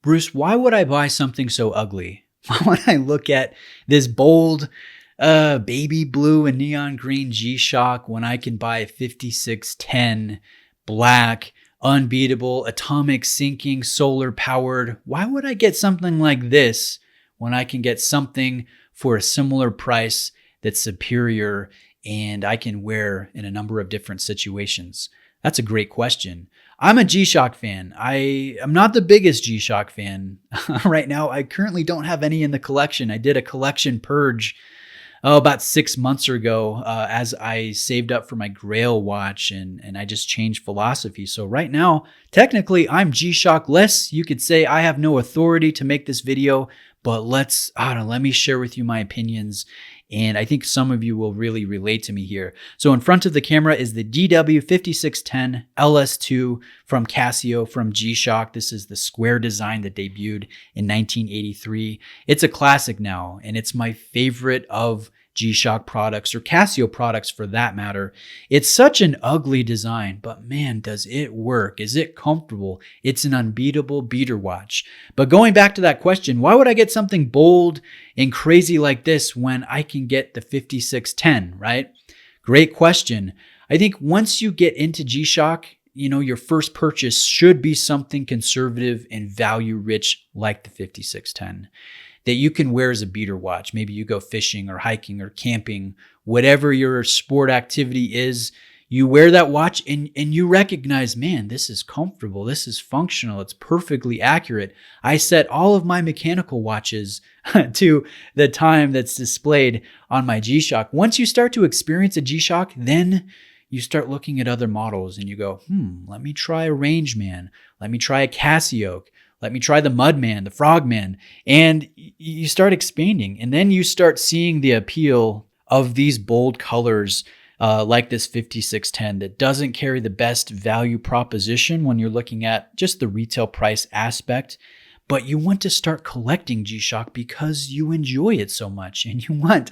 Bruce, why would I buy something so ugly? Why would I look at this bold baby blue and neon green G-Shock when I can buy a 5610 black, unbeatable, atomic sinking, solar powered? Why would I get something like this when I can get something for a similar price that's superior and I can wear in a number of different situations? That's a great question. I'm a G-Shock fan. I am not the biggest G-Shock fan right now. I currently don't have any in the collection. I did a collection purge about 6 months ago as I saved up for my Grail watch and I just changed philosophy. So right now, technically, I'm G-Shock-less. You could say I have no authority to make this video, but let me share with you my opinions. And I think some of you will really relate to me here. So in front of the camera is the DW5610LS-2 from Casio from G-Shock. This is the square design that debuted in 1983. It's a classic now, and it's my favorite of G-Shock products, or Casio products for that matter. It's such an ugly design, but man, does it work. Is it comfortable? It's an unbeatable beater watch. But going back to that question, why would I get something bold and crazy like this when I can get the 5610, right? Great question. I think once you get into G-Shock, your first purchase should be something conservative and value rich like the 5610. That you can wear as a beater watch. Maybe you go fishing or hiking or camping, whatever your sport activity is, you wear that watch and you recognize, man, this is comfortable, this is functional, it's perfectly accurate. I set all of my mechanical watches to the time that's displayed on my G-Shock. Once you start to experience a G-Shock, then you start looking at other models and you go, let me try a Rangeman, let me try a Casio, let me try the Mudman, the Frogman, and you start expanding. And then you start seeing the appeal of these bold colors like this 5610 that doesn't carry the best value proposition when you're looking at just the retail price aspect. But you want to start collecting G-Shock because you enjoy it so much and you want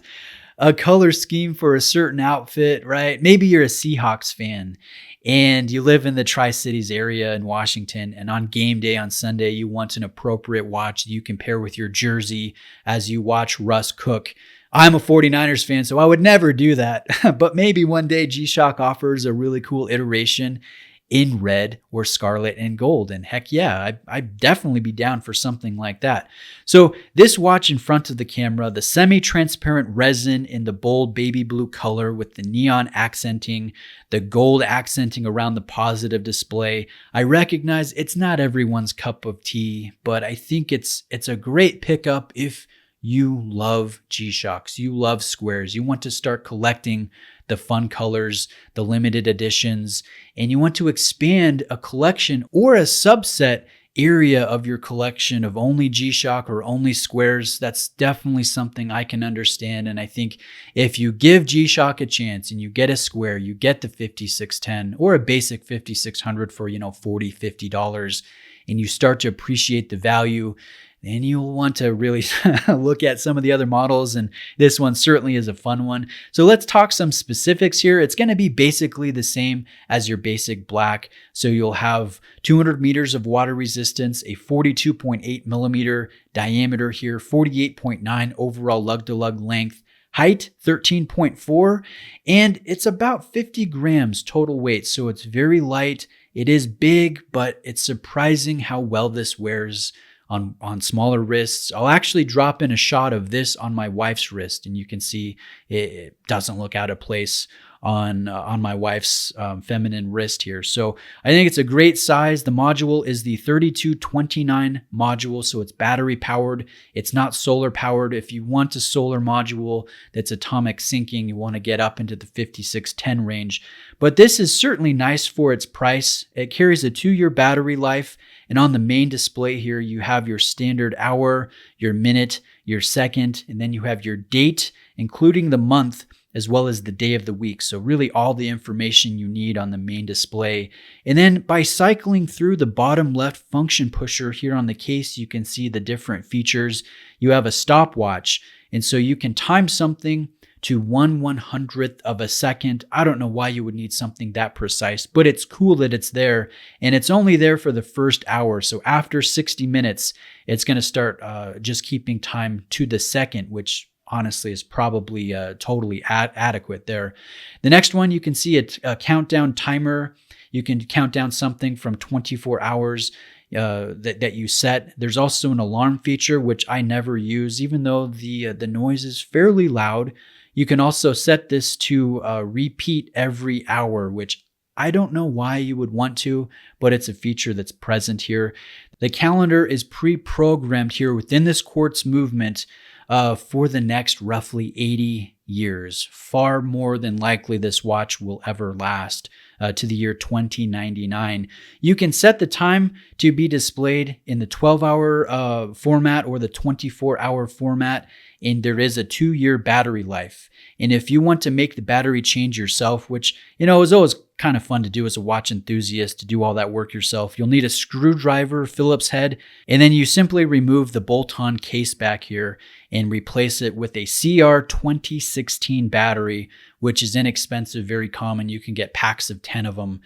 a color scheme for a certain outfit, right? Maybe you're a Seahawks fan and you live in the Tri-Cities area in Washington, and on game day on Sunday, you want an appropriate watch that you can pair with your jersey as you watch Russ cook. I'm a 49ers fan, so I would never do that, but maybe one day G-Shock offers a really cool iteration in red or scarlet and gold. And heck yeah, I'd definitely be down for something like that. So this watch in front of the camera, the semi-transparent resin in the bold baby blue color with the neon accenting, the gold accenting around the positive display. I recognize it's not everyone's cup of tea, but I think it's a great pickup if you love G-Shocks, you love squares, you want to start collecting the fun colors, the limited editions, and you want to expand a collection or a subset area of your collection of only G-Shock or only squares. That's definitely something I can understand. And I think if you give G-Shock a chance and you get a square, you get the 5610 or a basic 5600 for, $40, $50, and you start to appreciate the value, then you'll want to really look at some of the other models, and this one certainly is a fun one. So let's talk some specifics here. It's going to be basically the same as your basic black. So you'll have 200 meters of water resistance, a 42.8 millimeter diameter here, 48.9 overall lug-to-lug length, height 13.4, and it's about 50 grams total weight. So it's very light. It is big, but it's surprising how well this wears on smaller wrists. I'll actually drop in a shot of this on my wife's wrist, and you can see it doesn't look out of place on my wife's feminine wrist here. So I think it's a great size. The module is the 3229 module, so it's battery powered. It's not solar powered. If you want a solar module that's atomic sinking, you want to get up into the 5610 range. But this is certainly nice for its price. It carries a 2-year battery life. And on the main display here, you have your standard hour, your minute, your second, and then you have your date, including the month, as well as the day of the week. So really all the information you need on the main display. And then by cycling through the bottom left function pusher here on the case, you can see the different features. You have a stopwatch, and so you can time something to 1/100th of a second. I don't know why you would need something that precise, but it's cool that it's there, and it's only there for the first hour. So after 60 minutes, it's going to start just keeping time to the second, which honestly is probably totally adequate there. The next one, you can see a countdown timer. You can count down something from 24 hours that you set. There's also an alarm feature, which I never use, even though the noise is fairly loud. You can also set this to repeat every hour, which I don't know why you would want to, but it's a feature that's present here. The calendar is pre-programmed here within this quartz movement for the next roughly 80 years. Far more than likely this watch will ever last to the year 2099. You can set the time to be displayed in the 12-hour format or the 24-hour format, and there is a 2-year battery life. And if you want to make the battery change yourself, which, is always kind of fun to do as a watch enthusiast, to do all that work yourself, you'll need a screwdriver, Phillips head, and then you simply remove the bolt-on case back here and replace it with a CR 2016 battery, which is inexpensive, very common. You can get packs of 10 of them,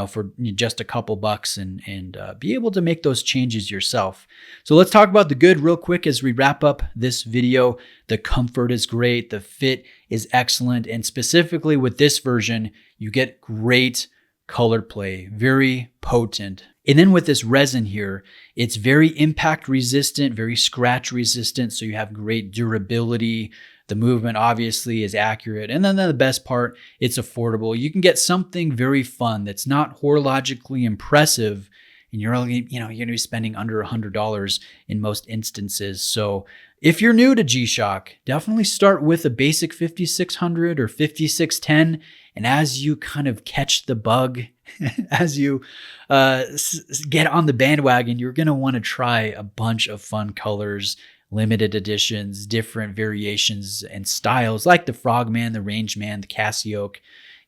for just a couple bucks and be able to make those changes yourself. So let's talk about the good real quick as we wrap up this video. The comfort is great. The fit is excellent. And specifically with this version, you get great color play, very potent. And then with this resin here, it's very impact resistant, very scratch resistant. So you have great durability. The movement obviously is accurate. And then the best part, it's affordable. You can get something very fun that's not horologically impressive, and you're only, you're going to be spending under $100 in most instances. So if you're new to G-Shock, definitely start with a basic 5600 or 5610. And as you kind of catch the bug, as you get on the bandwagon, you're going to want to try a bunch of fun colors, limited editions, different variations and styles like the Frogman, the Rangeman, the Casio,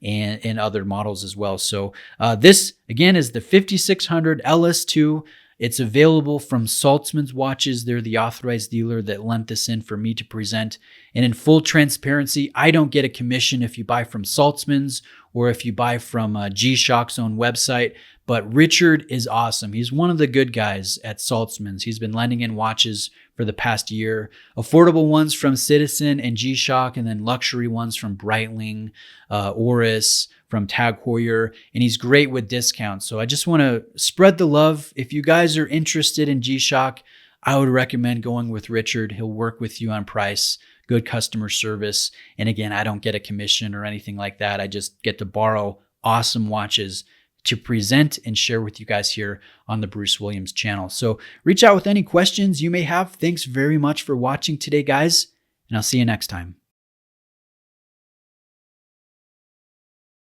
and other models as well. So this, again, is the 5600 LS-2. It's available from Saltzman's Watches. They're the authorized dealer that lent this in for me to present. And in full transparency, I don't get a commission if you buy from Saltzman's or if you buy from G-Shock's own website. But Richard is awesome. He's one of the good guys at Saltzman's. He's been lending in watches for the past year. Affordable ones from Citizen and G-Shock, and then luxury ones from Breitling, Oris, from Tag Heuer, and he's great with discounts. So I just want to spread the love. If you guys are interested in G-Shock, I would recommend going with Richard. He'll work with you on price, good customer service. And again, I don't get a commission or anything like that. I just get to borrow awesome watches to present and share with you guys here on the Bruce Williams channel. So reach out with any questions you may have. Thanks very much for watching today, guys, and I'll see you next time.